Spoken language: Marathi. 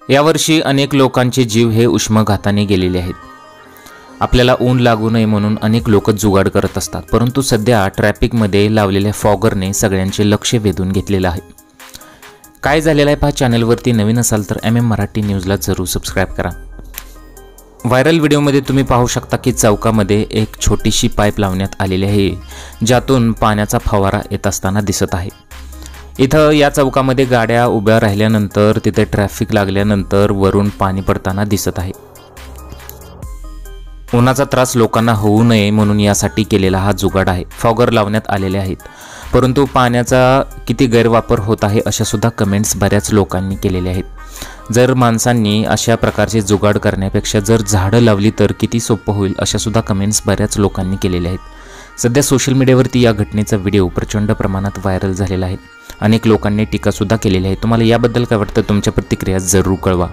यावर्षी अनेक लोकांचे जीव हे उष्माघाताने गेलेले आहेत। आपल्याला ऊन लागू नये म्हणून अनेक लोक जुगाड करत असतात, परंतु सध्या ट्रॅफिकमध्ये लावलेल्या फॉगरने सगळ्यांचे लक्ष वेधून घेतलेलं आहे। काय झालेलं आहे पहा। चॅनलवरती नवीन असाल तर मराठी न्यूजला जरूर सबस्क्राईब करा। व्हायरल व्हिडिओमध्ये तुम्ही पाहू शकता की चौकामध्ये एक छोटीशी पाईप लावण्यात आलेली आहे, ज्यातून पाण्याचा फवारा येत असताना दिसत आहे। इथं या चौकामध्ये गाड्या उभ्या राहिल्यानंतर तिथे ट्रॅफिक लागल्यानंतर वरून पाणी पडताना दिसत आहे। उन्हाचा त्रास लोकांना होऊ नये म्हणून यासाठी केलेला हा जुगाड आहे। फॉगर लावण्यात आलेले आहेत, परंतु पाण्याचा किती गैरवापर होत आहे अशा सुद्धा कमेंट्स बऱ्याच लोकांनी केलेले आहेत। जर माणसांनी अशा प्रकारचे जुगाड करण्यापेक्षा जर झाडं लावली तर किती सोपं होईल अशा सुद्धा कमेंट्स बऱ्याच लोकांनी केलेल्या आहेत। सध्या सोशल मीडियावरती या घटनेचा व्हिडिओ प्रचंड प्रमाणात व्हायरल झालेला आहे। अनेक लोकांनी टीका सुद्धा केलेली आहे। तुम्हाला याबद्दल काय वाटतं? तुमच्या प्रतिक्रिया जरूर कळवा।